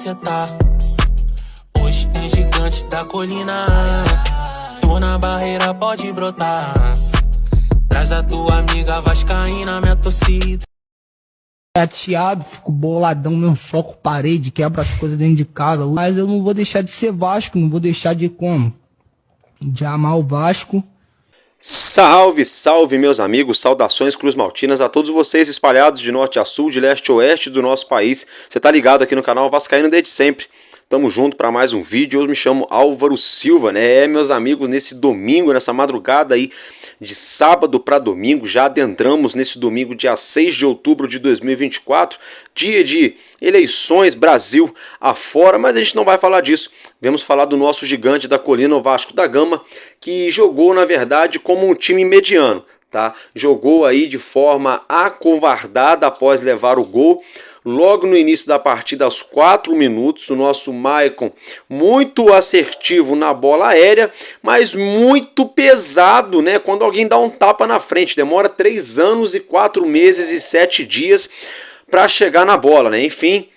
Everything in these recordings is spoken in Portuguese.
cê tá. Hoje tem gigantes da colina. Tô na barreira, pode brotar. Traz a tua amiga vascaína, minha torcida. Chateado, fico boladão, meu soco parede, quebra as coisas dentro de casa. Mas eu não vou deixar de ser Vasco, não vou deixar de como? De amar o Vasco. Salve, salve meus amigos, saudações cruzmaltinas a todos vocês espalhados de norte a sul, de leste a oeste do nosso país. Você tá ligado aqui no canal Vascaíno desde sempre. Tamo junto para mais um vídeo. Eu me chamo Álvaro Silva, né? Meus amigos, nesse domingo, nessa madrugada aí de sábado para domingo, já adentramos nesse domingo, dia 6 de outubro de 2024, dia de eleições Brasil afora, mas a gente não vai falar disso. Vamos falar do nosso gigante da colina, o Vasco da Gama, que jogou, na verdade, como um time mediano, tá? Jogou aí de forma acovardada após levar o gol. Logo no início da partida, aos 4 minutos, o nosso Maicon muito assertivo na bola aérea, mas muito pesado, né? Quando alguém dá um tapa na frente, demora 3 anos e 4 meses e 7 dias para chegar na bola, né? Enfim,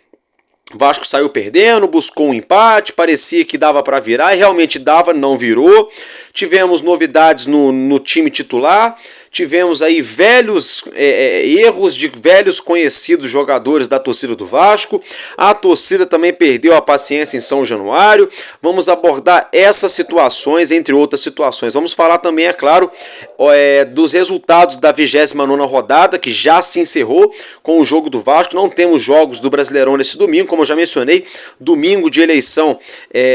o Vasco saiu perdendo, buscou um empate, parecia que dava para virar, e realmente dava, não virou. Tivemos novidades no time titular. Tivemos aí velhos erros de velhos conhecidos jogadores da torcida do Vasco. A torcida também perdeu a paciência em São Januário. Vamos abordar essas situações, entre outras situações. Vamos falar também, é claro, dos resultados da 29ª rodada, que já se encerrou com o jogo do Vasco. Não temos jogos do Brasileirão nesse domingo, como eu já mencionei, domingo de eleição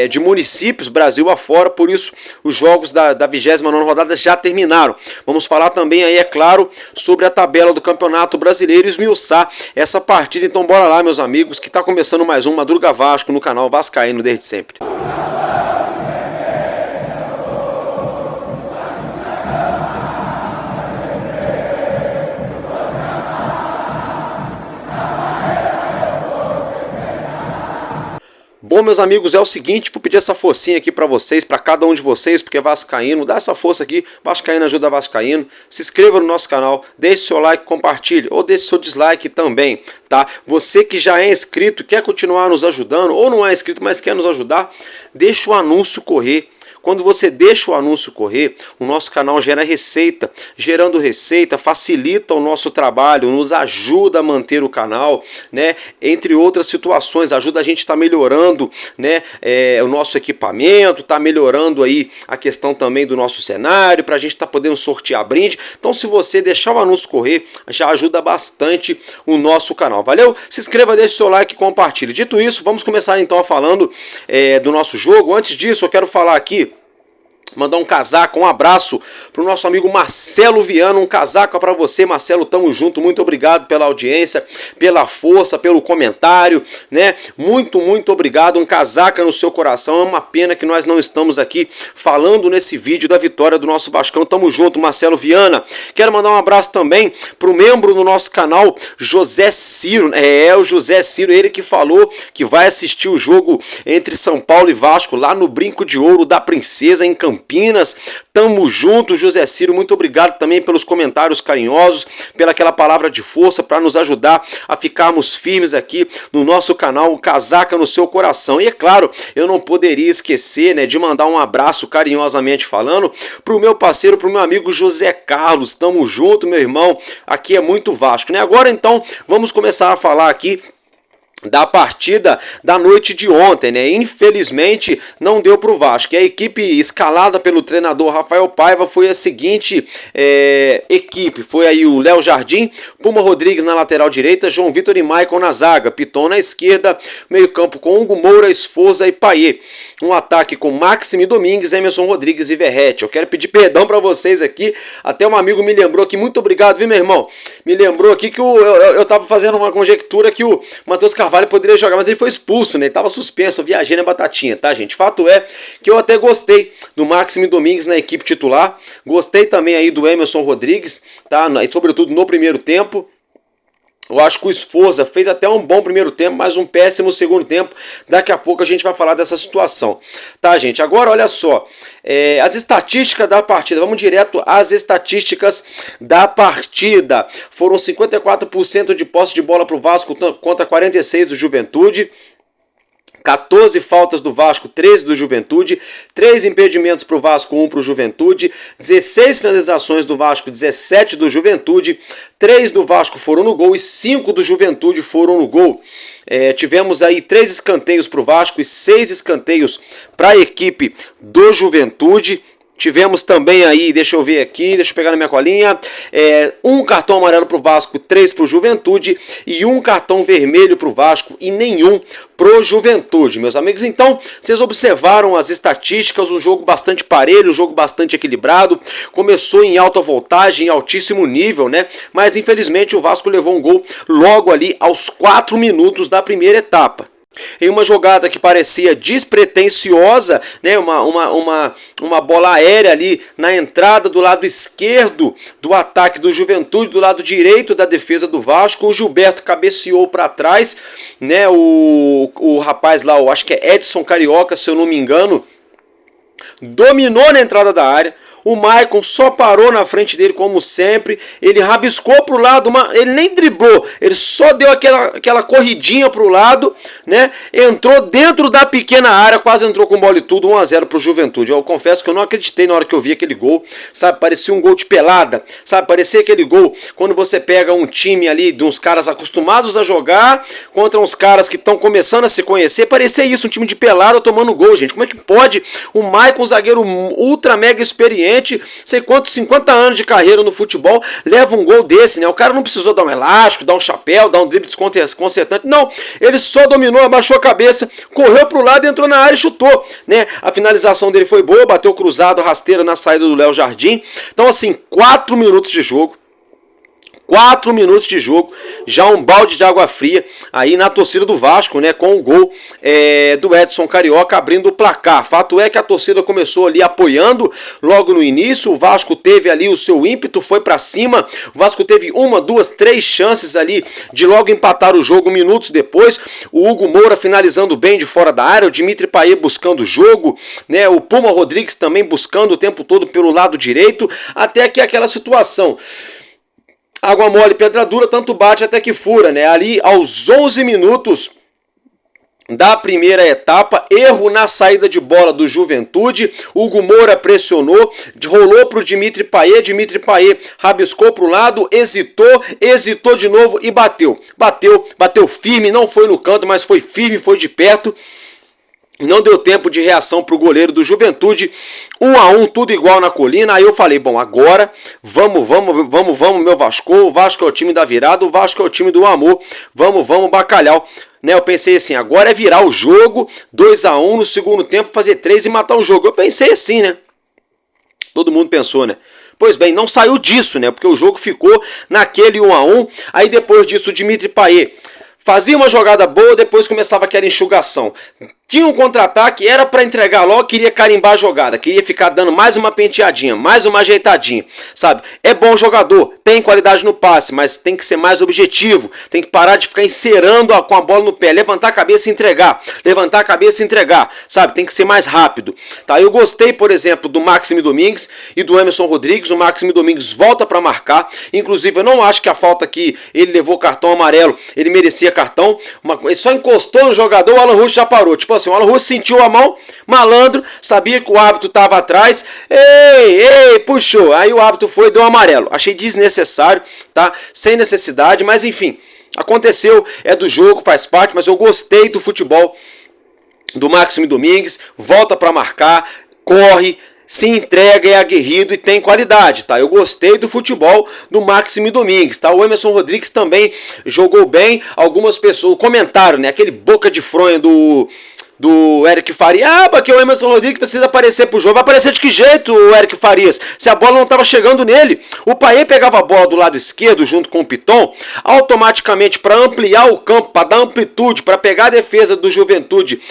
de municípios, Brasil afora, por isso os jogos da 29ª rodada já terminaram. Vamos falar também aí, é claro, sobre a tabela do Campeonato Brasileiro e esmiuçar essa partida. Então bora lá, meus amigos, que está começando mais um Madruga Vasco no canal Vascaíno desde sempre. Bom, meus amigos, é o seguinte, vou pedir essa forcinha aqui para vocês, para cada um de vocês, porque é vascaíno, dá essa força aqui, Vascaíno ajuda Vascaíno. Se inscreva no nosso canal, deixe seu like, compartilhe, ou deixe seu dislike também, tá? Você que já é inscrito, quer continuar nos ajudando, ou não é inscrito, mas quer nos ajudar, deixa o anúncio correr. Quando você deixa o anúncio correr, o nosso canal gera receita. Gerando receita, facilita o nosso trabalho, nos ajuda a manter o canal, né? Entre outras situações, ajuda a gente a estar melhorando, né? O nosso equipamento, está melhorando aí a questão também do nosso cenário, para a gente estar podendo sortear brinde. Então, se você deixar o anúncio correr, já ajuda bastante o nosso canal. Valeu? Se inscreva, deixe seu like e compartilhe. Dito isso, vamos começar então falando do nosso jogo. Antes disso, eu quero falar aqui, mandar um casaco, um abraço para o nosso amigo Marcelo Viana, um casaco para você, Marcelo, tamo junto, muito obrigado pela audiência, pela força, pelo comentário, né, muito obrigado, um casaca no seu coração. É uma pena que nós não estamos aqui falando nesse vídeo da vitória do nosso Vascão, tamo junto, Marcelo Viana. Quero mandar um abraço também para o membro do nosso canal, José Ciro, o José Ciro, ele que falou que vai assistir o jogo entre São Paulo e Vasco, lá no Brinco de Ouro da Princesa, em Campinas. Tamo junto, José Ciro, muito obrigado também pelos comentários carinhosos, pela aquela palavra de força para nos ajudar a ficarmos firmes aqui no nosso canal, Casaca no seu coração. E é claro, eu não poderia esquecer, né, de mandar um abraço carinhosamente falando pro meu parceiro, pro meu amigo José Carlos. Tamo junto, meu irmão, aqui é muito Vasco, né? Agora então, vamos começar a falar aqui da partida da noite de ontem, né? Infelizmente não deu para o Vasco. A equipe escalada pelo treinador Rafael Paiva foi a seguinte equipe: foi aí o Léo Jardim, Puma Rodrigues na lateral direita, João Vitor e Maicon na zaga, Piton na esquerda, meio campo com Hugo Moura, Esforza e Payet, um ataque com Maxime Domingues, Emerson Rodrigues e Verratti. Eu quero pedir perdão para vocês aqui, até um amigo me lembrou aqui, muito obrigado, viu, meu irmão? Me lembrou aqui que eu tava fazendo uma conjectura que o Matheus Carvalho poderia jogar, mas ele foi expulso, né? Ele tava suspenso, eu viajei na batatinha, tá, gente? Fato é que eu até gostei do Maxime Domingues na equipe titular, gostei também aí do Emerson Rodrigues, tá? E sobretudo no primeiro tempo. Eu acho que o Esforza fez até um bom primeiro tempo, mas um péssimo segundo tempo. Daqui a pouco a gente vai falar dessa situação. Tá, gente? Agora, olha só. As estatísticas da partida. Vamos direto às estatísticas da partida. Foram 54% de posse de bola para o Vasco contra 46% do Juventude. 14 faltas do Vasco, 13 do Juventude, 3 impedimentos para o Vasco, 1 para o Juventude, 16 finalizações do Vasco, 17 do Juventude, 3 do Vasco foram no gol e 5 do Juventude foram no gol. Tivemos aí 3 escanteios para o Vasco e 6 escanteios para a equipe do Juventude. Tivemos também aí, deixa eu ver aqui, deixa eu pegar na minha colinha, 1 cartão amarelo para o Vasco, 3 para o Juventude e 1 cartão vermelho para o Vasco e nenhum pro Juventude, meus amigos. Então, vocês observaram as estatísticas, um jogo bastante parelho, um jogo bastante equilibrado, começou em alta voltagem, em altíssimo nível, né? Mas infelizmente o Vasco levou um gol logo ali aos 4 minutos da primeira etapa. Em uma jogada que parecia despretensiosa, né, uma bola aérea ali na entrada do lado esquerdo do ataque do Juventude, do lado direito da defesa do Vasco, o Gilberto cabeceou para trás, né, o rapaz lá, eu acho que é Edson Carioca, se eu não me engano, dominou na entrada da área. O Maicon só parou na frente dele como sempre, ele rabiscou para o lado, ele nem driblou, ele só deu aquela corridinha para o lado, né? Entrou dentro da pequena área, quase entrou com bola e tudo, 1-0 para o Juventude. Eu confesso que eu não acreditei na hora que eu vi aquele gol, sabe? Parecia um gol de pelada, sabe? Parecia aquele gol quando você pega um time ali de uns caras acostumados a jogar contra uns caras que estão começando a se conhecer, parecia isso, um time de pelada tomando gol, gente. Como é que pode o Maicon, zagueiro ultra mega experiente, sei quantos, 50 anos de carreira no futebol, leva um gol desse, né? O cara não precisou dar um elástico, dar um chapéu, dar um drible desconcertante, não, ele só dominou, abaixou a cabeça, correu pro lado, entrou na área e chutou, né? A finalização dele foi boa, bateu cruzado, rasteiro na saída do Léo Jardim. Então assim, 4 minutos de jogo, 4 minutos de jogo, já um balde de água fria aí na torcida do Vasco, né, com o gol do Edson Carioca abrindo o placar. Fato é que a torcida começou ali apoiando logo no início, o Vasco teve ali o seu ímpeto, foi para cima, o Vasco teve 1, 2, 3 chances ali de logo empatar o jogo minutos depois, o Hugo Moura finalizando bem de fora da área, o Dimitri Payet buscando o jogo, né, o Puma Rodrigues também buscando o tempo todo pelo lado direito, até que aquela situação, água mole, pedra dura, tanto bate até que fura, né? Ali aos 11 minutos da primeira etapa, erro na saída de bola do Juventude, Hugo Moura pressionou, rolou para o Dimitri Payet rabiscou para o lado, hesitou de novo e bateu firme, não foi no canto, mas foi firme, foi de perto. Não deu tempo de reação para o goleiro do Juventude, 1-1, tudo igual na colina. Aí eu falei, bom, agora vamos, meu Vasco. O Vasco é o time da virada, o Vasco é o time do amor. Vamos, bacalhau. Né, eu pensei assim, agora é virar o jogo, 2-1 no segundo tempo, fazer 3 e matar o jogo. Eu pensei assim, né? Todo mundo pensou, né? Pois bem, não saiu disso, né? Porque o jogo ficou naquele 1-1. Aí depois disso o Dimitri Payet fazia uma jogada boa, depois começava aquela enxugação. Tinha um contra-ataque, era para entregar logo, queria carimbar a jogada, queria ficar dando mais uma penteadinha, mais uma ajeitadinha, sabe? É bom jogador, tem qualidade no passe, mas tem que ser mais objetivo, tem que parar de ficar encerando com a bola no pé, levantar a cabeça e entregar, sabe? Tem que ser mais rápido. Tá? Eu gostei, por exemplo, do Maxime Domingues e do Emerson Rodrigues. O Maxime Domingues volta para marcar, inclusive eu não acho que a falta que ele levou cartão amarelo, ele merecia cartão, ele só encostou no jogador, o Alan Rusch já parou, tipo assim, o Alan Rusch sentiu a mão, malandro, sabia que o árbitro estava atrás, puxou, aí o árbitro foi e deu um amarelo. Achei desnecessário, tá? Sem necessidade, mas enfim, aconteceu, é do jogo, faz parte, mas eu gostei do futebol do Maxime Domingues, volta para marcar, corre, se entrega, é aguerrido e tem qualidade, tá? Eu gostei do futebol do Maxime Domingues, tá? O Emerson Rodrigues também jogou bem, algumas pessoas, comentaram, né? Aquele boca de fronha do Eric Farias, porque o Emerson Rodrigues precisa aparecer pro jogo. Vai aparecer de que jeito, o Eric Farias? Se a bola não estava chegando nele. O Payet pegava a bola do lado esquerdo junto com o Piton, automaticamente para ampliar o campo, para dar amplitude, para pegar a defesa do Juventude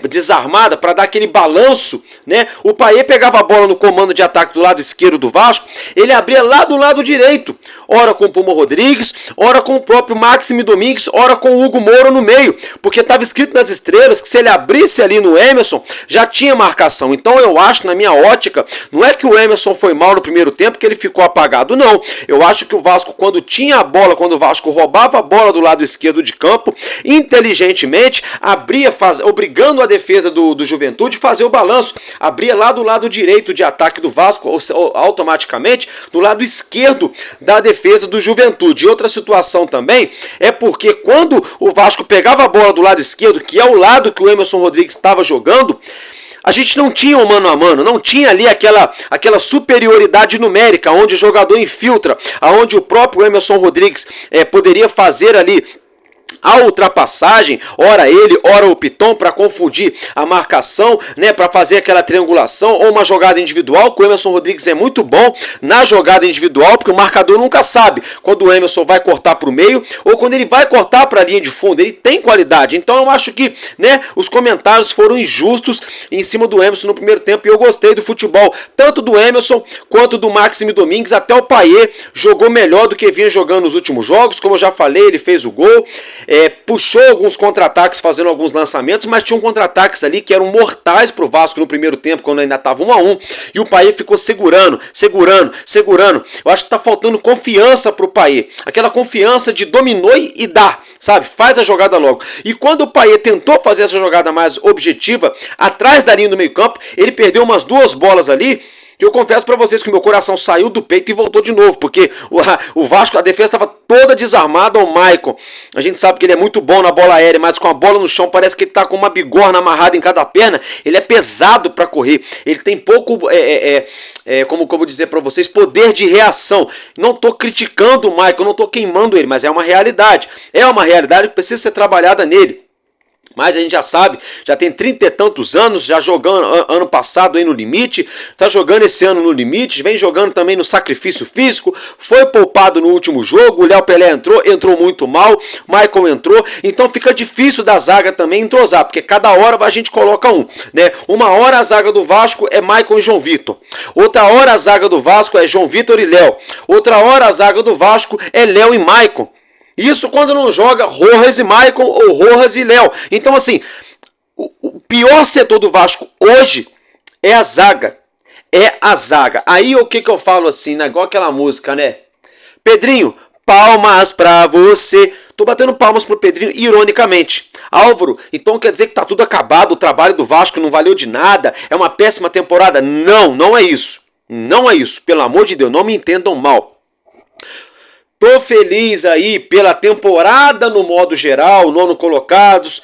desarmada, para dar aquele balanço, né? O Payet pegava a bola no comando de ataque do lado esquerdo do Vasco, ele abria lá do lado direito, ora com o Puma Rodrigues, ora com o próprio Maxime Domingues, ora com o Hugo Moura no meio, porque estava escrito nas estrelas que se ele abrir abrisse ali no Emerson, já tinha marcação. Então eu acho, na minha ótica, não é que o Emerson foi mal no primeiro tempo, que ele ficou apagado, não. Eu acho que o Vasco, quando tinha a bola, quando o Vasco roubava a bola do lado esquerdo de campo, inteligentemente abria, obrigando a defesa do Juventude a fazer o balanço. Abria lá do lado direito de ataque do Vasco, ou automaticamente do lado esquerdo da defesa do Juventude. E outra situação também é porque quando o Vasco pegava a bola do lado esquerdo, que é o lado que o Emerson Rodrigues estava jogando, a gente não tinha um mano a mano, não tinha ali aquela superioridade numérica, onde o jogador infiltra, onde o próprio Emerson Rodrigues poderia fazer ali a ultrapassagem, ora ele, ora o Piton, para confundir a marcação, né, para fazer aquela triangulação, ou uma jogada individual, que o Emerson Rodrigues é muito bom na jogada individual, porque o marcador nunca sabe quando o Emerson vai cortar para o meio, ou quando ele vai cortar para a linha de fundo, ele tem qualidade. Então eu acho que, né, os comentários foram injustos em cima do Emerson no primeiro tempo, e eu gostei do futebol, tanto do Emerson, quanto do Maxime Domingues. Até o Payet jogou melhor do que vinha jogando nos últimos jogos, como eu já falei, ele fez o gol, puxou alguns contra-ataques fazendo alguns lançamentos, mas tinham contra-ataques ali que eram mortais pro Vasco no primeiro tempo, quando ainda estava 1-1, e o Payet ficou segurando. Eu acho que tá faltando confiança pro Payet, aquela confiança de dominou e dá, sabe, faz a jogada logo. E quando o Payet tentou fazer essa jogada mais objetiva, atrás da linha do meio campo, ele perdeu umas 2 bolas ali, que eu confesso para vocês que o meu coração saiu do peito e voltou de novo, porque o Vasco, a defesa estava toda desarmada. O Maicon, a gente sabe que ele é muito bom na bola aérea, mas com a bola no chão parece que ele está com uma bigorna amarrada em cada perna. Ele é pesado para correr, ele tem pouco, como eu vou dizer para vocês, poder de reação. Não estou criticando o Maicon, não estou queimando ele, mas é uma realidade que precisa ser trabalhada nele. Mas a gente já sabe, já tem 30 e tantos anos, já jogando ano passado aí no limite, tá jogando esse ano no limite, vem jogando também no sacrifício físico, foi poupado no último jogo, o Léo Pelé entrou muito mal, Maicon entrou, então fica difícil da zaga também entrosar, porque cada hora a gente coloca um, né? Uma hora a zaga do Vasco é Maicon e João Vitor, outra hora a zaga do Vasco é João Vitor e Léo, outra hora a zaga do Vasco é Léo e Maicon. Isso quando não joga Rojas e Maicon ou Rojas e Léo. Então assim, o pior setor do Vasco hoje é a zaga. Aí o que eu falo assim, né? Igual aquela música, né? Pedrinho, palmas pra você. Tô batendo palmas pro Pedrinho ironicamente. Álvaro, então quer dizer que tá tudo acabado, o trabalho do Vasco não valeu de nada, é uma péssima temporada? Não é isso. Não é isso, pelo amor de Deus, não me entendam mal. Tô feliz aí pela temporada no modo geral, 9º colocados,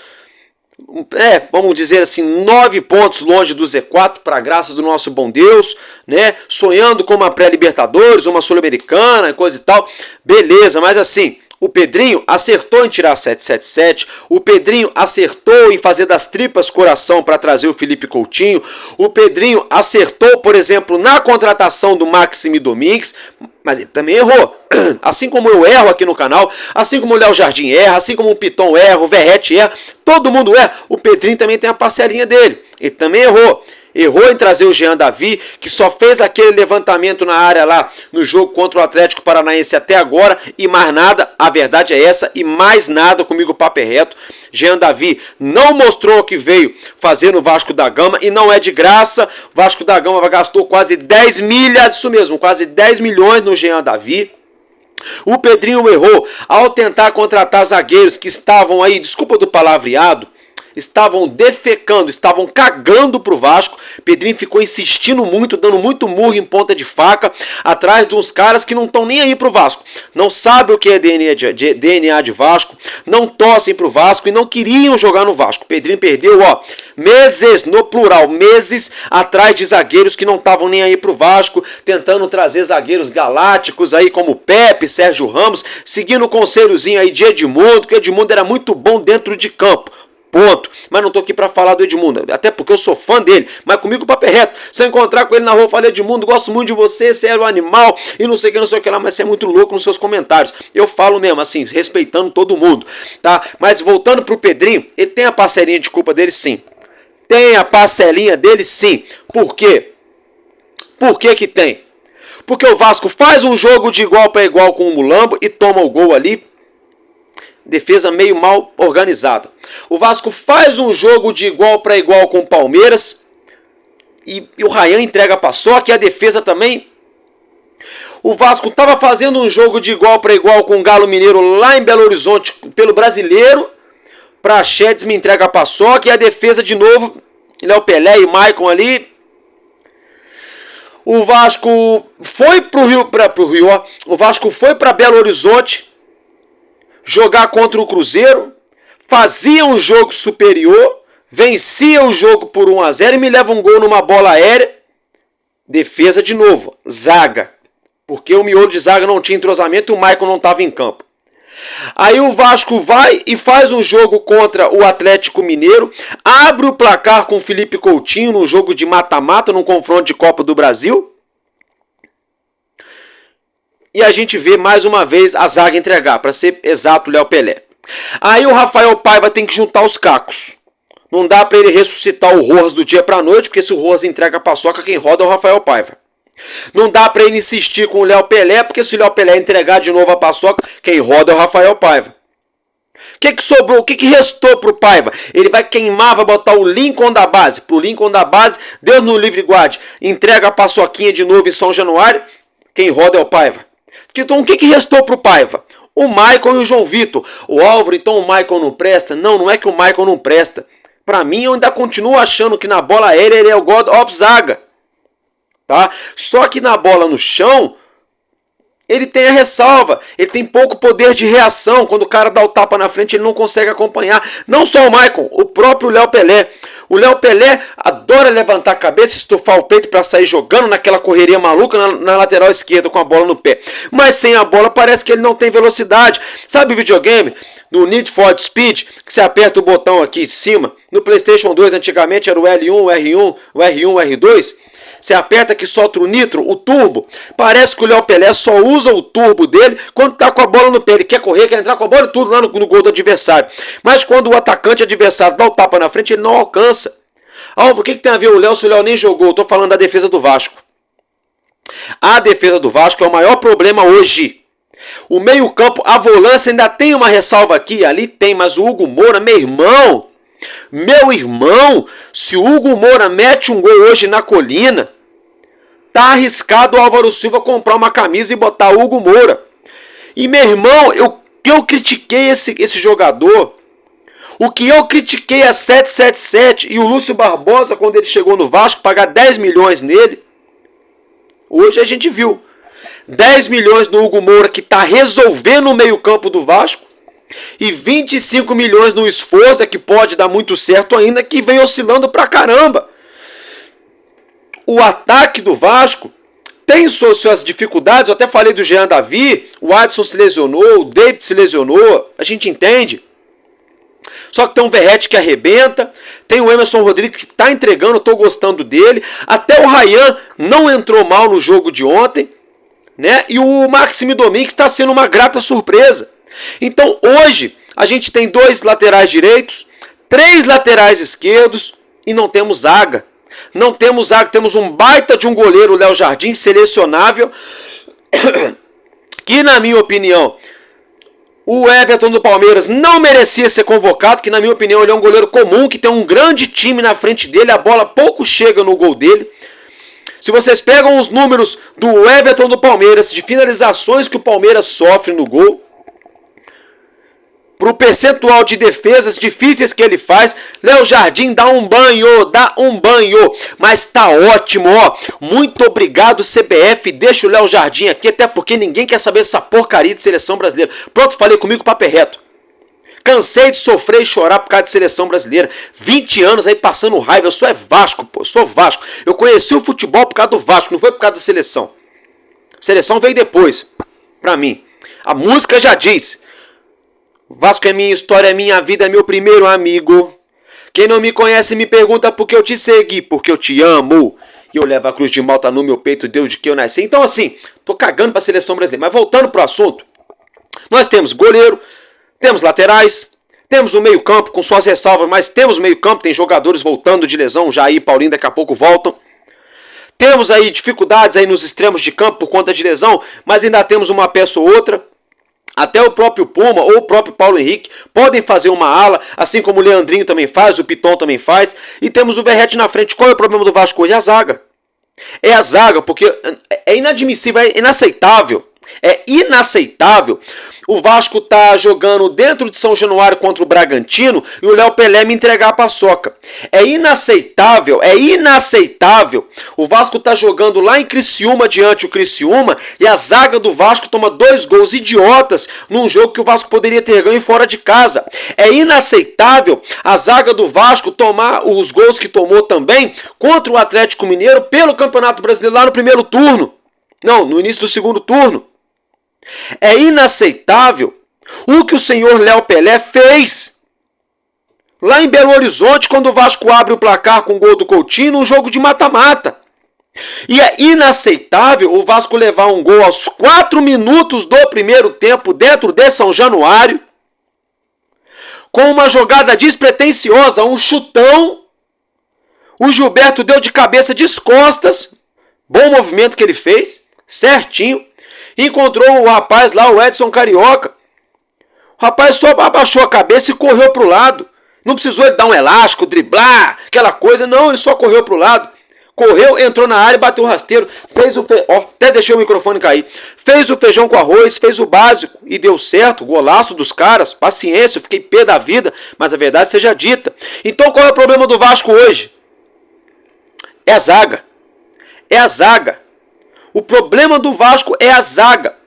vamos dizer assim, 9 pontos longe do Z4, para a graça do nosso bom Deus, né? Sonhando com uma pré-Libertadores, uma Sul-Americana, coisa e tal, beleza, mas assim, o Pedrinho acertou em tirar 777, o Pedrinho acertou em fazer das tripas coração para trazer o Felipe Coutinho, o Pedrinho acertou, por exemplo, na contratação do Maxime Domingues, mas ele também errou. Assim como eu erro aqui no canal, assim como o Léo Jardim erra, assim como o Piton erra, o Verrete erra, todo mundo erra. O Pedrinho também tem a parcelinha dele, ele também errou. Errou em trazer o Jean Davi, que só fez aquele levantamento na área lá no jogo contra o Atlético Paranaense até agora, e mais nada, a verdade é essa, e mais nada, comigo o papo é reto. Jean Davi não mostrou o que veio fazer no Vasco da Gama, e não é de graça. O Vasco da Gama gastou quase 10 milhas, isso mesmo, quase 10 milhões no Jean Davi. O Pedrinho errou ao tentar contratar zagueiros que estavam aí, desculpa do palavreado, estavam defecando, estavam cagando pro Vasco. Pedrinho ficou insistindo muito, dando muito murro em ponta de faca, atrás de uns caras que não estão nem aí pro Vasco, não sabem o que é DNA de Vasco, não torcem pro Vasco e não queriam jogar no Vasco. Pedrinho perdeu, meses, no plural, meses atrás de zagueiros que não estavam nem aí pro Vasco, tentando trazer zagueiros galácticos aí como Pepe, Sérgio Ramos, seguindo o conselhozinho aí de Edmundo, que Edmundo era muito bom dentro de campo. Ponto. Mas não tô aqui pra falar do Edmundo, até porque eu sou fã dele, mas comigo o papo é reto. Se eu encontrar com ele na rua, eu falei: Edmundo, gosto muito de você, você era um animal, e não sei o que lá, mas você é muito louco nos seus comentários. Eu falo mesmo, assim, respeitando todo mundo, tá? Mas voltando pro Pedrinho, ele tem a parcelinha de culpa dele, sim. Tem a parcelinha dele, sim. Por quê? Por que que tem? Porque o Vasco faz um jogo de igual para igual com o Mulambo e toma o gol ali. defesa meio mal organizada. O Vasco faz um jogo de igual para igual com o Palmeiras e o Ryan entrega a paçoca e a defesa também. O Vasco estava fazendo um jogo de igual para igual com o Galo Mineiro lá em Belo Horizonte pelo Brasileiro. Praxedes me entrega a paçoca e a defesa de novo, Léo Pelé e Maicon ali. O Vasco foi o Vasco foi para Belo Horizonte jogar contra o Cruzeiro, fazia um jogo superior, vencia o jogo por 1-0 e me leva um gol numa bola aérea. Defesa de novo, zaga, porque o miolo de zaga não tinha entrosamento e o Maicon não estava em campo. Aí o Vasco vai e faz um jogo contra o Atlético Mineiro, abre o placar com o Felipe Coutinho num jogo de mata-mata, num confronto de Copa do Brasil. E a gente vê mais uma vez a zaga entregar, para ser exato, o Léo Pelé. Aí o Rafael Paiva tem que juntar os cacos. Não dá para ele ressuscitar o Rojas do dia para a noite, porque se o Rojas entrega a paçoca, quem roda é o Rafael Paiva. Não dá para ele insistir com o Léo Pelé, porque se o Léo Pelé entregar de novo a paçoca, quem roda é o Rafael Paiva. O que sobrou? O que restou pro Paiva? Ele vai queimar, vai botar o Lincoln da base. Pro Lincoln da base, Deus no livre guarde, entrega a paçoquinha de novo em São Januário, quem roda é o Paiva. Então o que restou pro Paiva? O Maicon e o João Vitor. O Álvaro, então o Maicon não presta? Não é que o Maicon não presta. Para mim, eu ainda continuo achando que na bola aérea ele é o God of Zaga. Tá? Só que na bola no chão, ele tem a ressalva. Ele tem pouco poder de reação. Quando o cara dá o tapa na frente, ele não consegue acompanhar. Não só o Maicon, o próprio Léo Pelé. O Léo Pelé adora levantar a cabeça, estufar o peito para sair jogando naquela correria maluca na lateral esquerda com a bola no pé. Mas sem a bola parece que ele não tem velocidade. Sabe o videogame? No Need for Speed, que você aperta o botão aqui de cima. No PlayStation 2 antigamente era o L1, o R1, o R1, o R2. Você aperta que solta o nitro, o turbo. Parece que o Léo Pelé só usa o turbo dele quando está com a bola no pé. Ele quer correr, quer entrar com a bola e tudo lá no gol do adversário. Mas quando o atacante adversário dá o tapa na frente, ele não alcança. Álvaro, o que tem a ver o Léo se o Léo nem jogou? Eu estou falando da defesa do Vasco. A defesa do Vasco é o maior problema hoje. O meio-campo, a volância ainda tem uma ressalva aqui, ali tem, mas o Hugo Moura, meu irmão, se o Hugo Moura mete um gol hoje na Colina, tá arriscado o Álvaro Silva comprar uma camisa e botar o Hugo Moura. E meu irmão, eu critiquei esse jogador. O que eu critiquei a 777 e o Lúcio Barbosa quando ele chegou no Vasco, pagar 10 milhões nele. Hoje a gente viu. 10 milhões no Hugo Moura que está resolvendo o meio campo do Vasco. E 25 milhões no Esforza, que pode dar muito certo ainda, que vem oscilando pra caramba. O ataque do Vasco tem suas dificuldades. Eu até falei do Jean Davi, o Adson se lesionou, o David se lesionou, a gente entende. Só que tem um Verratti que arrebenta, tem o Emerson Rodrigues que está entregando, estou gostando dele. Até o Ryan não entrou mal no jogo de ontem, né? E o Maxime Domingues está sendo uma grata surpresa. Então hoje a gente tem 2 laterais direitos, 3 laterais esquerdos e não temos zaga. Não temos zaga, temos um baita de um goleiro, o Léo Jardim, selecionável, que na minha opinião, o Everton do Palmeiras não merecia ser convocado, que na minha opinião ele é um goleiro comum, que tem um grande time na frente dele, a bola pouco chega no gol dele. Se vocês pegam os números do Everton do Palmeiras, de finalizações que o Palmeiras sofre no gol, pro percentual de defesas difíceis que ele faz, Léo Jardim dá um banho, mas tá ótimo, ó. Muito obrigado, CBF, deixa o Léo Jardim aqui, até porque ninguém quer saber dessa porcaria de seleção brasileira. Pronto, falei comigo, papo é reto. Cansei de sofrer e chorar por causa de seleção brasileira. 20 anos aí passando raiva, eu sou Vasco, pô, eu sou Vasco. Eu conheci o futebol por causa do Vasco, não foi por causa da seleção. Seleção veio depois, pra mim. A música já diz: Vasco é minha história, é minha vida, é meu primeiro amigo. Quem não me conhece me pergunta por que eu te segui, porque eu te amo. E eu levo a cruz de Malta no meu peito, Deus de que eu nasci. Então assim, tô cagando pra seleção brasileira. Mas voltando pro assunto, nós temos goleiro, temos laterais, temos o meio campo com suas ressalvas, mas temos o meio campo, tem jogadores voltando de lesão, Jair e Paulinho daqui a pouco voltam. Temos aí dificuldades aí nos extremos de campo por conta de lesão, mas ainda temos uma peça ou outra. Até o próprio Puma ou o próprio Paulo Henrique podem fazer uma ala, assim como o Leandrinho também faz, o Piton também faz. E temos o Verratti na frente. Qual é o problema do Vasco hoje? É a zaga. É a zaga, porque é inadmissível, é inaceitável. É inaceitável o Vasco tá jogando dentro de São Januário contra o Bragantino e o Léo Pelé me entregar a paçoca. É inaceitável o Vasco tá jogando lá em Criciúma diante o Criciúma e a zaga do Vasco toma 2 gols idiotas num jogo que o Vasco poderia ter ganho fora de casa. É inaceitável a zaga do Vasco tomar os gols que tomou também contra o Atlético Mineiro pelo Campeonato Brasileiro lá no primeiro turno. Não, no início do segundo turno. É inaceitável o que o senhor Léo Pelé fez lá em Belo Horizonte quando o Vasco abre o placar com o gol do Coutinho num jogo de mata-mata. E é inaceitável o Vasco levar um gol aos 4 minutos do primeiro tempo dentro de São Januário com uma jogada despretensiosa, um chutão. O Gilberto deu de cabeça descostas, bom movimento que ele fez, certinho. Encontrou o rapaz lá, o Edson Carioca. O rapaz só abaixou a cabeça e correu para o lado. Não precisou ele dar um elástico, driblar, aquela coisa. Não, ele só correu para o lado. Correu, entrou na área, bateu o rasteiro. Fez o até deixei o microfone cair. Fez o feijão com arroz, fez o básico e deu certo. Golaço dos caras. Paciência, eu fiquei pé da vida. Mas a verdade seja dita. Então qual é o problema do Vasco hoje? É a zaga. É a zaga. O problema do Vasco é a zaga.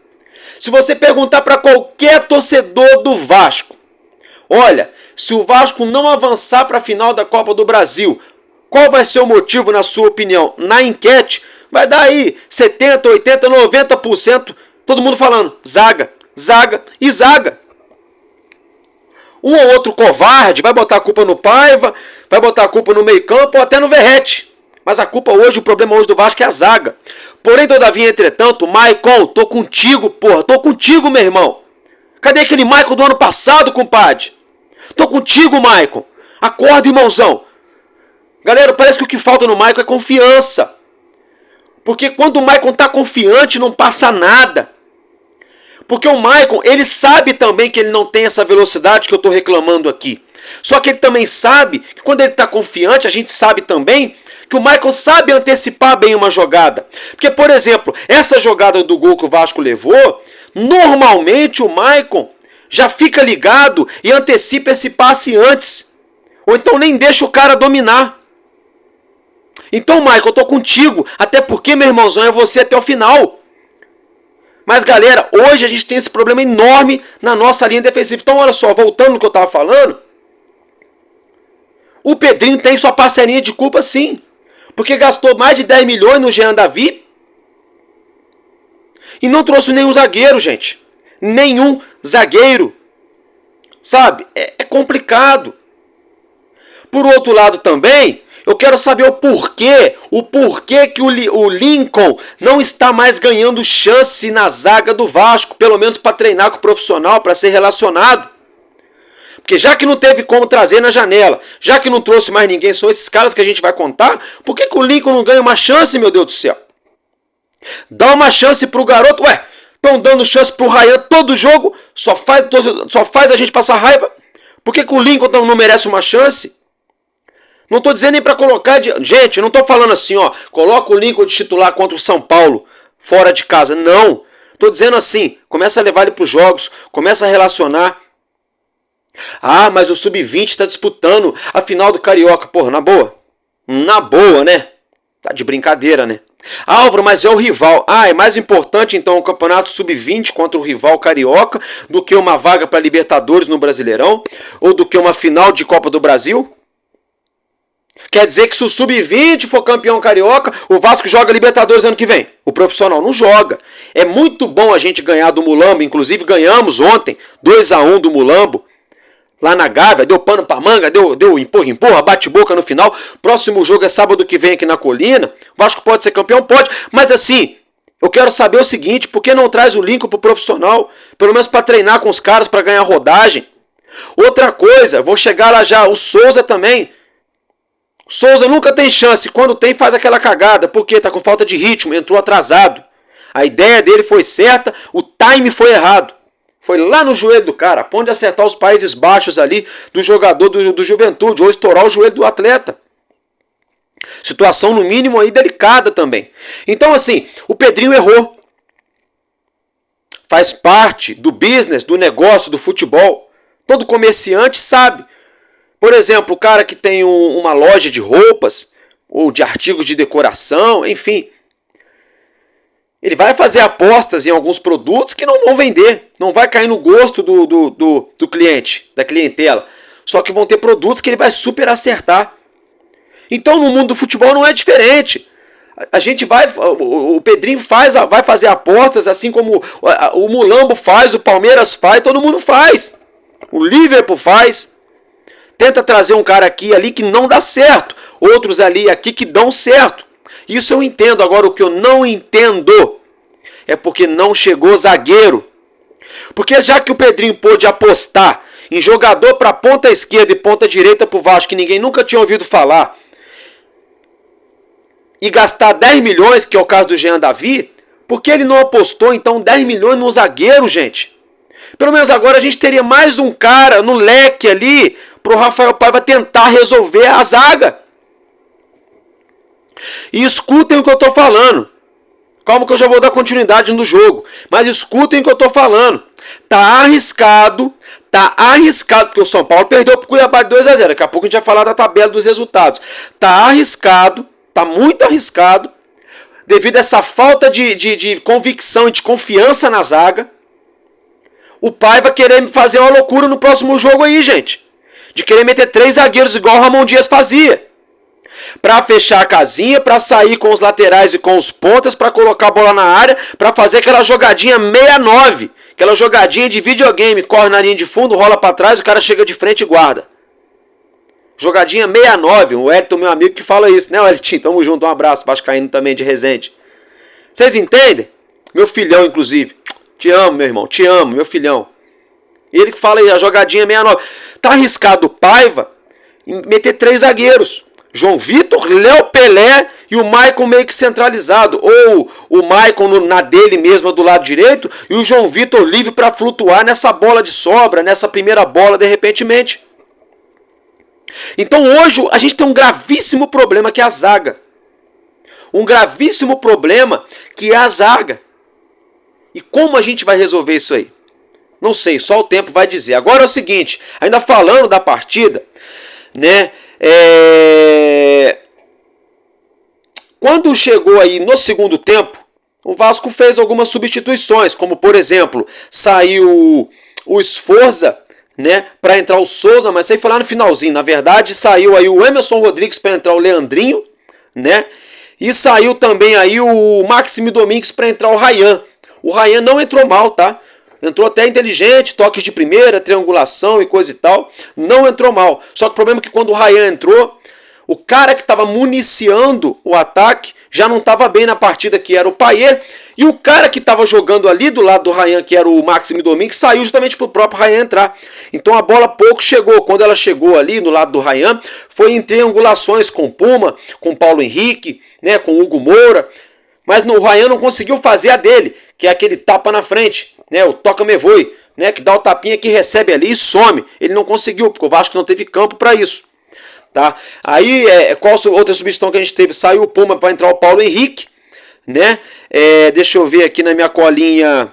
Se você perguntar para qualquer torcedor do Vasco, olha, se o Vasco não avançar para a final da Copa do Brasil, qual vai ser o motivo, na sua opinião? Na enquete, vai dar aí 70%, 80%, 90%, todo mundo falando zaga, zaga e zaga. Um ou outro covarde vai botar a culpa no Paiva, vai botar a culpa no meio-campo ou até no Verratti. Mas a culpa hoje, o problema hoje do Vasco é a zaga. Porém, todavia, entretanto, Maicon, tô contigo, porra. Tô contigo, meu irmão. Cadê aquele Maicon do ano passado, compadre? Tô contigo, Maicon. Acorda, irmãozão. Galera, parece que o que falta no Maicon é confiança. Porque quando o Maicon tá confiante, não passa nada. Porque o Maicon, ele sabe também que ele não tem essa velocidade que eu tô reclamando aqui. Só que ele também sabe que quando ele tá confiante, a gente sabe também que o Maicon sabe antecipar bem uma jogada. Porque, por exemplo, essa jogada do gol que o Vasco levou, normalmente o Maicon já fica ligado e antecipa esse passe antes. Ou então nem deixa o cara dominar. Então, Maicon, eu tô contigo. Até porque, meu irmãozão, é você até o final. Mas, galera, hoje a gente tem esse problema enorme na nossa linha defensiva. Então, olha só, voltando no que eu tava falando, o Pedrinho tem sua parcelinha de culpa, sim. Porque gastou mais de 10 milhões no Jean Davi e não trouxe nenhum zagueiro, gente. Nenhum zagueiro. Sabe? É complicado. Por outro lado também, eu quero saber o porquê que o Lincoln não está mais ganhando chance na zaga do Vasco, pelo menos para treinar com o profissional, para ser relacionado. Porque já que não teve como trazer na janela, já que não trouxe mais ninguém, são esses caras que a gente vai contar, por que o Lincoln não ganha uma chance, meu Deus do céu? Dá uma chance pro garoto, ué, estão dando chance pro Ryan todo jogo, só faz a gente passar raiva. Por que o Lincoln não merece uma chance? Não estou dizendo nem para colocar, gente, eu não estou falando assim, ó, coloca o Lincoln de titular contra o São Paulo, fora de casa, não. Estou dizendo assim, começa a levar ele para os jogos, começa a relacionar. Ah, mas o Sub-20 está disputando a final do Carioca. Porra, na boa? Na boa, né? Tá de brincadeira, né? Álvaro, mas é o rival. Ah, é mais importante então o campeonato Sub-20 contra o rival Carioca do que uma vaga para Libertadores no Brasileirão? Ou do que uma final de Copa do Brasil? Quer dizer que se o Sub-20 for campeão Carioca, o Vasco joga Libertadores ano que vem? O profissional não joga. É muito bom a gente ganhar do Mulambo. Inclusive ganhamos ontem 2-1 do Mulambo. Lá na Gávea, deu pano pra manga, deu empurra, bate-boca no final. Próximo jogo é sábado que vem aqui na Colina. O Vasco pode ser campeão? Pode. Mas assim, eu quero saber o seguinte, por que não traz o Lincoln pro profissional? Pelo menos para treinar com os caras, para ganhar rodagem. Outra coisa, vou chegar lá já, o Souza também. O Souza nunca tem chance, quando tem faz aquela cagada, porque tá com falta de ritmo, entrou atrasado. A ideia dele foi certa, o time foi errado. Foi lá no joelho do cara, a ponto de acertar os Países Baixos ali do jogador do Juventude, ou estourar o joelho do atleta. Situação, no mínimo, aí delicada também. Então, assim, o Pedrinho errou. Faz parte do business, do negócio, do futebol. Todo comerciante sabe. Por exemplo, o cara que tem uma loja de roupas, ou de artigos de decoração, enfim. Ele vai fazer apostas em alguns produtos que não vão vender. Não vai cair no gosto do cliente, da clientela. Só que vão ter produtos que ele vai super acertar. Então no mundo do futebol não é diferente. A gente vai, o Pedrinho vai fazer apostas, assim como o Mulambo faz, o Palmeiras faz, todo mundo faz. O Liverpool faz. Tenta trazer um cara aqui ali que não dá certo. Outros ali aqui que dão certo. Isso eu entendo. Agora, o que eu não entendo é porque não chegou zagueiro. Porque já que o Pedrinho pôde apostar em jogador para ponta esquerda e ponta direita para o Vasco, que ninguém nunca tinha ouvido falar, e gastar 10 milhões, que é o caso do Jean Davi, por que ele não apostou então 10 milhões no zagueiro, gente? Pelo menos agora a gente teria mais um cara no leque ali para o Rafael Paiva tentar resolver a zaga. E escutem o que eu estou falando. Calma que eu já vou dar continuidade no jogo. Mas escutem o que eu estou falando. Tá arriscado, porque o São Paulo perdeu para o Cuiabá de 2-0. Daqui a pouco a gente vai falar da tabela dos resultados. Tá arriscado, tá muito arriscado, devido a essa falta de convicção e de confiança na zaga. O Paiva querer fazer uma loucura no próximo jogo aí, gente. De querer meter 3 zagueiros igual o Ramon Dias fazia. Para fechar a casinha, para sair com os laterais e com os pontas, para colocar a bola na área, para fazer aquela jogadinha 69, aquela jogadinha de videogame, corre na linha de fundo, rola para trás, o cara chega de frente e guarda. Jogadinha 69, o Elton, meu amigo, que fala isso, né, Elton? Tamo junto, um abraço, vascaíno também de Resende. Vocês entendem? Meu filhão, inclusive. Te amo, meu irmão, te amo, meu filhão. Ele que fala aí, a jogadinha 69. Tá arriscado o Paiva em meter 3 zagueiros. João Vitor, Léo Pelé e o Maicon meio que centralizado. Ou o Maicon na dele mesmo do lado direito e o João Vitor livre para flutuar nessa bola de sobra, nessa primeira bola de repentemente. Então hoje a gente tem um gravíssimo problema que é a zaga. Um gravíssimo problema que é a zaga. E como a gente vai resolver isso aí? Não sei, só o tempo vai dizer. Agora é o seguinte, ainda falando da partida, né? Quando chegou aí no segundo tempo, o Vasco fez algumas substituições, como por exemplo, saiu o Sforza, né, para entrar o Souza, mas isso aí foi lá no finalzinho. Na verdade, saiu aí o Emerson Rodrigues para entrar o Leandrinho, né? E saiu também aí o Maxime Domingues para entrar o Ryan. O Ryan não entrou mal, tá? Entrou até inteligente, toques de primeira, triangulação e coisa e tal. Não entrou mal. Só que o problema é que quando o Ryan entrou, o cara que estava municiando o ataque já não estava bem na partida, que era o Payet. E o cara que estava jogando ali do lado do Ryan, que era o Maxime Domingues, saiu justamente para o próprio Ryan entrar. Então a bola pouco chegou. Quando ela chegou ali no lado do Ryan, foi em triangulações com o Puma, com o Paulo Henrique, né, com o Hugo Moura. Mas o Ryan não conseguiu fazer a dele, que é aquele tapa na frente, né, o toca-me voe, né, que dá o tapinha que recebe ali e some. Ele não conseguiu, porque o Vasco não teve campo para isso. Tá? Aí, qual outra substituição que a gente teve? Saiu o Puma para entrar o Paulo Henrique, né? Deixa eu ver aqui na minha colinha.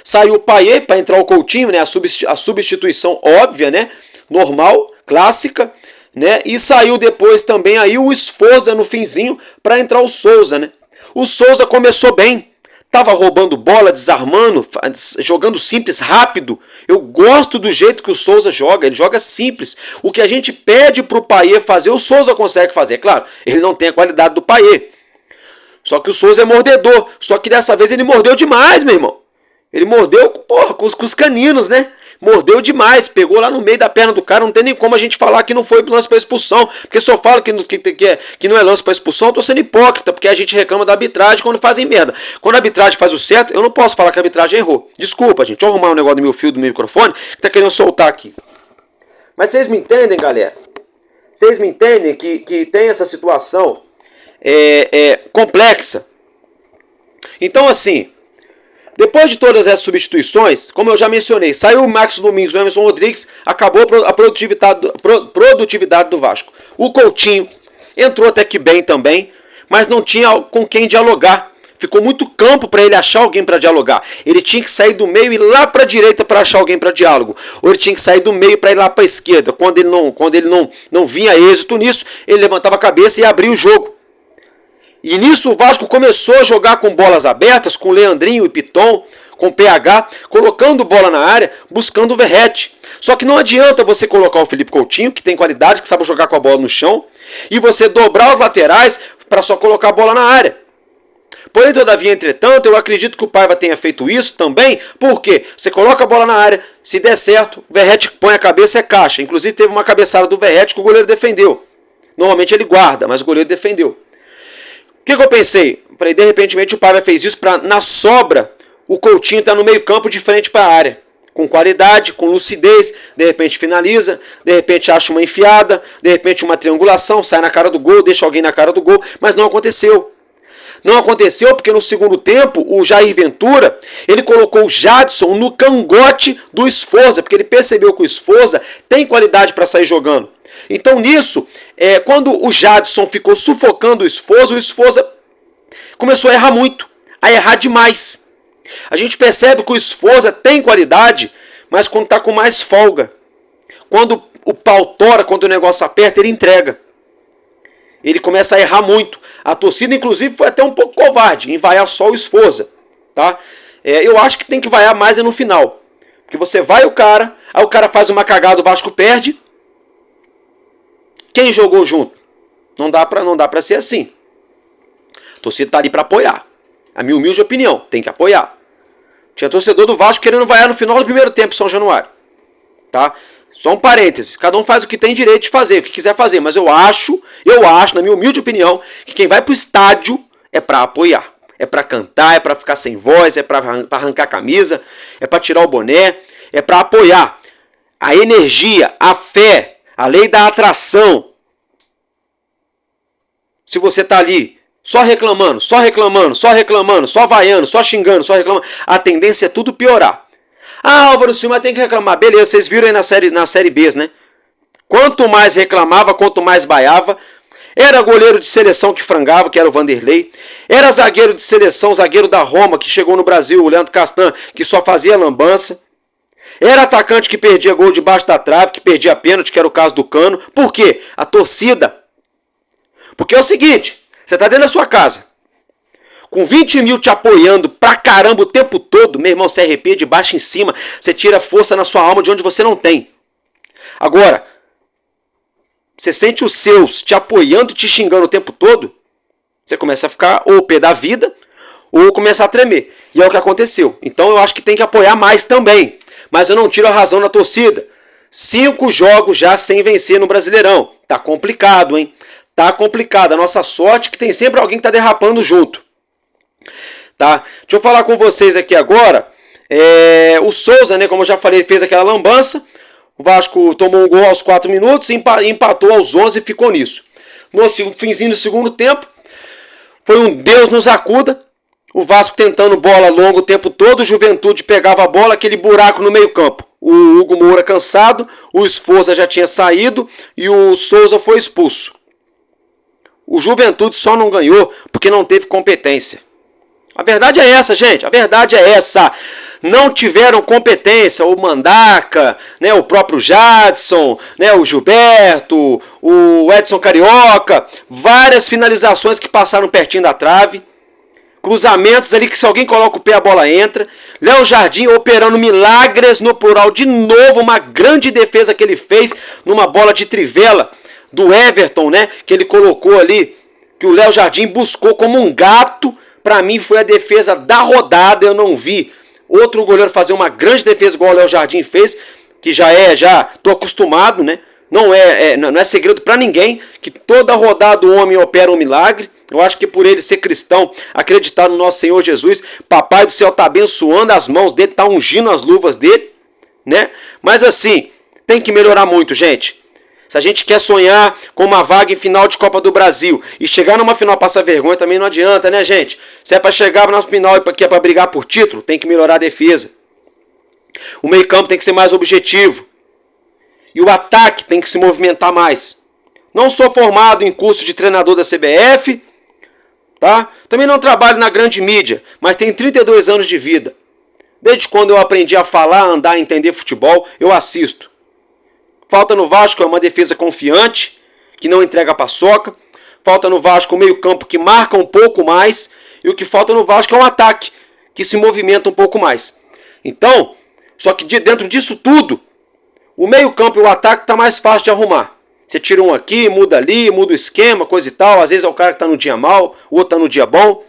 Saiu o Payet para entrar o Coutinho, né? A substituição óbvia, né? Normal, clássica, né? E saiu depois também aí o Sforza no finzinho para entrar o Souza, né? O Souza começou bem. Tava roubando bola, desarmando, jogando simples, rápido. Eu gosto do jeito que o Souza joga, ele joga simples. O que a gente pede pro Payet fazer, o Souza consegue fazer. Claro, ele não tem a qualidade do Payet. Só que o Souza é mordedor. Só que dessa vez ele mordeu demais, meu irmão. Ele mordeu, porra, com os caninos, né? Mordeu demais, pegou lá no meio da perna do cara. Não tem nem como a gente falar que não foi lance para expulsão. Porque se eu falo que não é lance para expulsão, eu tô sendo hipócrita. Porque a gente reclama da arbitragem quando fazem merda. Quando a arbitragem faz o certo, eu não posso falar que a arbitragem errou. Desculpa, gente. Deixa eu arrumar um negócio do meu fio do meu microfone que tá querendo soltar aqui. Mas vocês me entendem, galera? Vocês me entendem que tem essa situação complexa? Então, assim, Depois de todas essas substituições, como eu já mencionei, saiu o Marcos Domingos, o Emerson Rodrigues, acabou a produtividade do Vasco. O Coutinho entrou até que bem também, mas não tinha com quem dialogar. Ficou muito campo para ele achar alguém para dialogar. Ele tinha que sair do meio e ir lá para a direita para achar alguém para diálogo. Ou ele tinha que sair do meio para ir lá para a esquerda. Quando ele não vinha êxito nisso, ele levantava a cabeça e abria o jogo. E nisso o Vasco começou a jogar com bolas abertas, com Leandrinho e Piton, com PH, colocando bola na área, buscando o Verratti. Só que não adianta você colocar o Felipe Coutinho, que tem qualidade, que sabe jogar com a bola no chão, e você dobrar os laterais para só colocar a bola na área. Porém, todavia, entretanto, eu acredito que o Paiva tenha feito isso também, porque você coloca a bola na área, se der certo, o Verratti põe a cabeça, é caixa. Inclusive teve uma cabeçada do Verratti que o goleiro defendeu. Normalmente ele guarda, mas o goleiro defendeu. O que eu pensei? Falei, de repente o Paiva fez isso para, na sobra, o Coutinho estar no meio campo de frente para a área. Com qualidade, com lucidez, de repente finaliza, de repente acha uma enfiada, de repente uma triangulação, sai na cara do gol, deixa alguém na cara do gol, mas não aconteceu. Não aconteceu porque no segundo tempo o Jair Ventura, ele colocou o Jadson no cangote do Sforza, porque ele percebeu que o Sforza tem qualidade para sair jogando. Então nisso, quando o Jadson ficou sufocando o Sforza começou a errar muito, a errar demais. A gente percebe que o Sforza tem qualidade, mas quando está com mais folga. Quando o pau tora, quando o negócio aperta, ele entrega. Ele começa a errar muito. A torcida, inclusive, foi até um pouco covarde em vaiar só o Sforza. Tá? Eu acho que tem que vaiar mais no final. Porque você vai o cara, aí o cara faz uma cagada, o Vasco perde. Quem jogou junto? Não dá pra ser assim. A torcida tá ali pra apoiar. A minha humilde opinião, tem que apoiar. Tinha torcedor do Vasco querendo vaiar no final do primeiro tempo, São Januário. Tá? Só um parêntese. Cada um faz o que tem direito de fazer, o que quiser fazer. Mas eu acho, na minha humilde opinião, que quem vai pro estádio é pra apoiar. É pra cantar, é pra ficar sem voz, é pra arrancar a camisa, é pra tirar o boné, é pra apoiar. A energia, a fé, a lei da atração. Se você tá ali só reclamando, só vaiando, só xingando, só reclamando, a tendência é tudo piorar. Ah, Álvaro Silva tem que reclamar. Beleza, vocês viram aí na série B, né? Quanto mais reclamava, quanto mais baiava. Era goleiro de seleção que frangava, que era o Vanderlei. Era zagueiro de seleção, zagueiro da Roma, que chegou no Brasil, o Leandro Castan, que só fazia lambança. Era atacante que perdia gol debaixo da trave, que perdia pênalti, que era o caso do Cano. Por quê? A torcida. Porque é o seguinte, você está dentro da sua casa, com 20 mil te apoiando pra caramba o tempo todo, meu irmão, você arrepia de baixo em cima, você tira força na sua alma de onde você não tem. Agora, você sente os seus te apoiando, te xingando o tempo todo, você começa a ficar ou pé da vida, ou começa a tremer. E é o que aconteceu. Então eu acho que tem que apoiar mais também. Mas eu não tiro a razão na torcida. 5 jogos já sem vencer no Brasileirão. Tá complicado, hein? Tá complicado. A nossa sorte é que tem sempre alguém que tá derrapando junto. Tá? Deixa eu falar com vocês aqui agora. O Souza, né, como eu já falei, fez aquela lambança. O Vasco tomou um gol aos 4 minutos, empatou aos 11 e ficou nisso. No finzinho do segundo tempo, foi um Deus nos acuda. O Vasco tentando bola longa o tempo todo, o Juventude pegava a bola, aquele buraco no meio campo. O Hugo Moura cansado, o Sforza já tinha saído e o Souza foi expulso. O Juventude só não ganhou porque não teve competência. A verdade é essa, gente. A verdade é essa. Não tiveram competência. O Mandaca, né, o próprio Jadson, né, o Gilberto, o Edson Carioca. Várias finalizações que passaram pertinho da trave. Cruzamentos ali que se alguém coloca o pé a bola entra. Léo Jardim operando milagres no plural. De novo, uma grande defesa que ele fez numa bola de trivela do Everton, né? Que ele colocou ali, que o Léo Jardim buscou como um gato. Para mim foi a defesa da rodada. Eu não vi outro goleiro fazer uma grande defesa igual o Léo Jardim fez. Que já tô acostumado, né? Não é segredo para ninguém que toda rodada o homem opera um milagre. Eu acho que por ele ser cristão, acreditar no nosso Senhor Jesus, Papai do Céu está abençoando as mãos dele, está ungindo as luvas dele, né? Mas assim, tem que melhorar muito, gente. Se a gente quer sonhar com uma vaga em final de Copa do Brasil e chegar numa final passar vergonha também não adianta, né, gente? Se é para chegar na final e que é para brigar por título, tem que melhorar a defesa. O meio-campo tem que ser mais objetivo. E o ataque tem que se movimentar mais. Não sou formado em curso de treinador da CBF, tá? Também não trabalho na grande mídia, mas tenho 32 anos de vida. Desde quando eu aprendi a falar, andar, entender futebol, eu assisto. Falta no Vasco é uma defesa confiante, que não entrega paçoca. Falta no Vasco um meio-campo que marca um pouco mais. E o que falta no Vasco é um ataque, que se movimenta um pouco mais. Então, só que dentro disso tudo, o meio-campo e o ataque está mais fácil de arrumar. Você tira um aqui, muda ali, muda o esquema, coisa e tal. Às vezes é o cara que está no dia mal, o outro está no dia bom.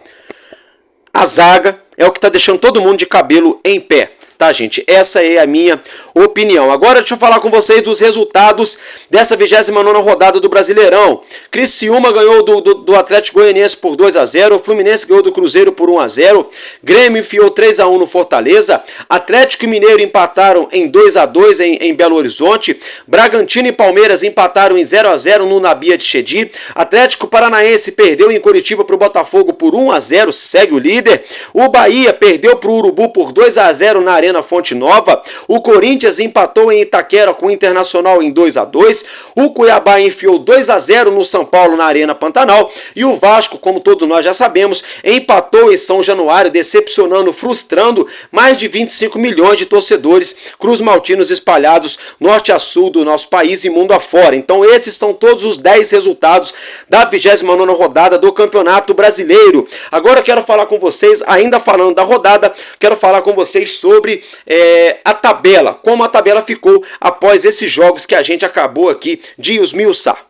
A zaga é o que está deixando todo mundo de cabelo em pé. Tá, gente? Essa é a minha opinião. Agora deixa eu falar com vocês dos resultados dessa 29ª rodada do Brasileirão. Criciúma ganhou do Atlético Goianiense por 2-0. O Fluminense ganhou do Cruzeiro por 1-0. Grêmio enfiou 3-1 no Fortaleza. Atlético e Mineiro empataram em 2-2 em Belo Horizonte. Bragantino e Palmeiras empataram em 0-0 no Nabia de Chedi. Atlético Paranaense perdeu em Curitiba para o Botafogo por 1-0. Segue o líder. O Bahia perdeu para o Urubu por 2-0 na Arena Fonte Nova. O Corinthians empatou em Itaquera com o Internacional em 2-2. O Cuiabá enfiou 2-0 no São Paulo na Arena Pantanal. E o Vasco, como todos nós já sabemos, empatou em São Januário, decepcionando, frustrando mais de 25 milhões de torcedores cruz-maltinos espalhados norte a sul do nosso país e mundo afora. Então esses são todos os 10 resultados da 29ª rodada do Campeonato Brasileiro. Agora eu quero falar com vocês, ainda falando da rodada, quero falar com vocês sobre a tabela, como a tabela ficou após esses jogos que a gente acabou aqui de esmiuçar.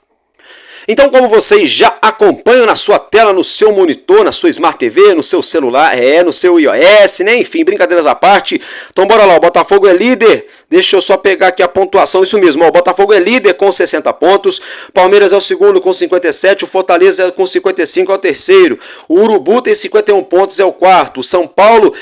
Então, como vocês já acompanham na sua tela, no seu monitor, na sua Smart TV, no seu celular, no seu iOS, né? Enfim, brincadeiras à parte. Então, bora lá, o Botafogo é líder. Deixa eu só pegar aqui a pontuação, isso mesmo, ó, o Botafogo é líder com 60 pontos, Palmeiras é o segundo com 57, o Fortaleza com 55 é o terceiro, o Urubu tem 51 pontos, é o quarto, o São Paulo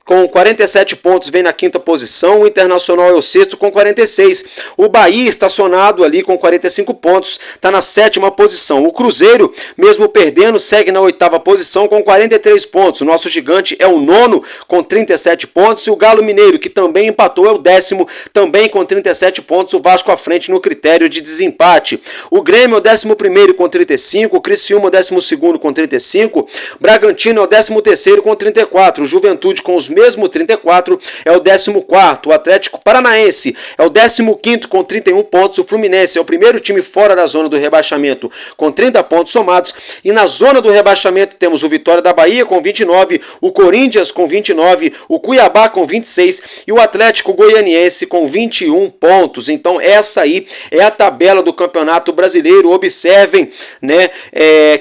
com 47 pontos vem na quinta posição, o Internacional é o sexto com 46. O Bahia, estacionado ali com 45 pontos, está na sétima posição. O Cruzeiro, mesmo perdendo, segue na oitava posição com 43 pontos. O nosso gigante é o nono com 37 pontos. E o Galo Mineiro, que também empatou, é o décimo, também com 37 pontos. O Vasco à frente no critério de desempate. O Grêmio é o 11º com 35. O Criciúma é o 12º com 35. Bragantino é o 13º com 34. O Juventude com os mesmo 34 é o 14º. O Atlético Paranaense é o 15º com 31 pontos. O Fluminense é o primeiro time fora da zona do rebaixamento com 30 pontos somados. E na zona do rebaixamento temos o Vitória da Bahia com 29, o Corinthians com 29, o Cuiabá com 26 e o Atlético Goianiense com 21 pontos. Então essa aí é a tabela do Campeonato Brasileiro. Observem, né,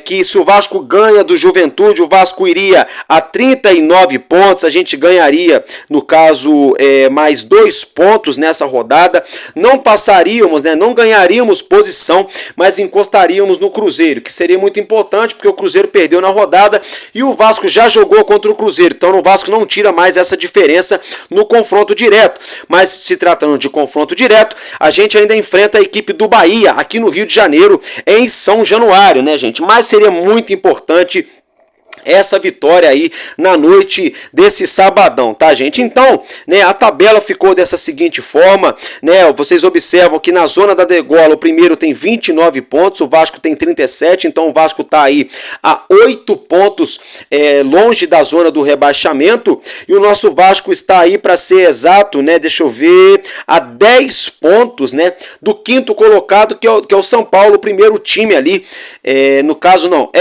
que se o Vasco ganha do Juventude, o Vasco iria a 39 pontos. A gente ganharia, no caso, mais 2 pontos nessa rodada. Não passaríamos, né, não ganharíamos posição, mas encostaríamos no Cruzeiro, que seria muito importante, porque o Cruzeiro perdeu na rodada e o Vasco já jogou contra o Cruzeiro. Então o Vasco não tira mais essa diferença no confronto direto. Mas se tratando de confronto direto, a gente ainda enfrenta a equipe do Bahia, aqui no Rio de Janeiro, em São Januário, né, gente? Mas seria muito importante essa vitória aí na noite desse sabadão, tá, gente? Então, né, a tabela ficou dessa seguinte forma, né? Vocês observam que na zona da degola o primeiro tem 29 pontos, o Vasco tem 37, então o Vasco tá aí a 8 pontos longe da zona do rebaixamento, e o nosso Vasco está aí, para ser exato, né, deixa eu ver, a 10 pontos, né, do quinto colocado, que é o São Paulo, o primeiro time ali, no caso não,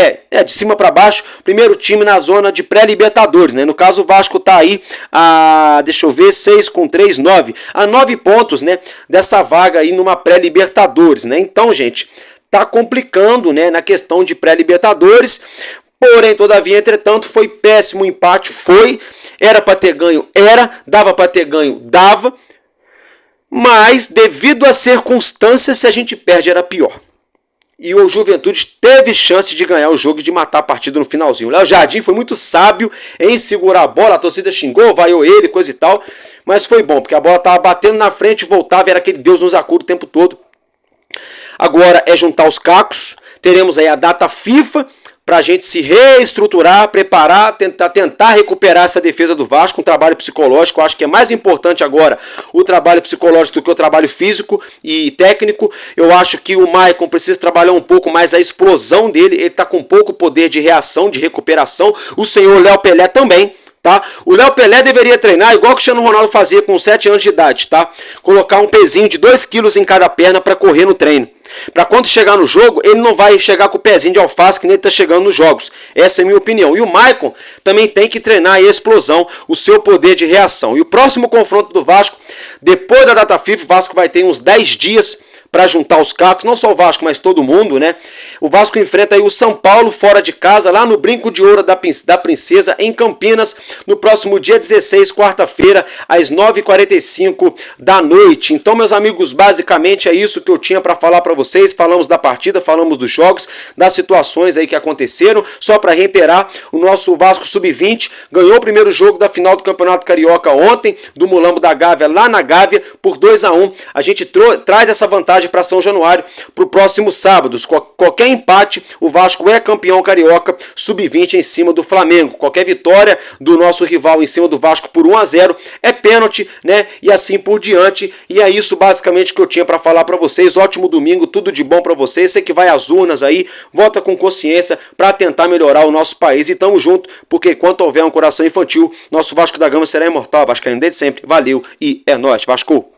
de cima para baixo, primeiro time na zona de pré-libertadores, né? No caso o Vasco tá aí a, deixa eu ver, 6 com 3, 9, a 9 pontos, né, dessa vaga aí numa pré-libertadores, né? Então, gente, tá complicando, né, na questão de pré-libertadores. Porém, todavia, entretanto, foi péssimo o empate, era para ter ganho, dava para ter ganho, dava, mas devido às circunstâncias, se a gente perde era pior. E o Juventude teve chance de ganhar o jogo e de matar a partida no finalzinho. O Léo Jardim foi muito sábio em segurar a bola, a torcida xingou, vaiou ele, coisa e tal, mas foi bom, porque a bola estava batendo na frente, voltava, era aquele Deus nos acuda o tempo todo. Agora é juntar os cacos. Teremos aí a data FIFA para a gente se reestruturar, preparar, tentar recuperar essa defesa do Vasco, um trabalho psicológico. Eu acho que é mais importante agora o trabalho psicológico do que o trabalho físico e técnico. Eu acho que o Maicon precisa trabalhar um pouco mais a explosão dele, ele está com pouco poder de reação, de recuperação. O senhor Léo Pelé também. Tá? O Léo Pelé deveria treinar igual o Cristiano Ronaldo fazia com 7 anos de idade, tá? Colocar um pezinho de 2 kg em cada perna para correr no treino. Para quando chegar no jogo, ele não vai chegar com o pezinho de alface que nem ele está chegando nos jogos. Essa é a minha opinião. E o Maicon também tem que treinar a explosão, o seu poder de reação. E o próximo confronto do Vasco, depois da data FIFA, o Vasco vai ter uns 10 dias para juntar os cacos, não só o Vasco, mas todo mundo, né? O Vasco enfrenta aí o São Paulo fora de casa, lá no Brinco de Ouro da Princesa, em Campinas, no próximo dia 16, quarta-feira, às 9h45 da noite. Então, meus amigos, basicamente é isso que eu tinha para falar para vocês. Falamos da partida, falamos dos jogos, das situações aí que aconteceram. Só para reiterar, o nosso Vasco Sub-20 ganhou o primeiro jogo da final do Campeonato Carioca ontem, do Mulambo da Gávea, lá na Gávea, por 2-1. A gente traz essa vantagem para São Januário para o próximo sábado. Qualquer empate, o Vasco é campeão carioca sub-20 em cima do Flamengo. Qualquer vitória do nosso rival em cima do Vasco por 1-0 é pênalti, né? E assim por diante. E é isso basicamente que eu tinha para falar para vocês. Ótimo domingo, tudo de bom para vocês. Você que vai às urnas aí, vota com consciência para tentar melhorar o nosso país. E tamo junto, porque enquanto houver um coração infantil, nosso Vasco da Gama será imortal. Vascaíno desde sempre. Valeu e é nóis, Vasco!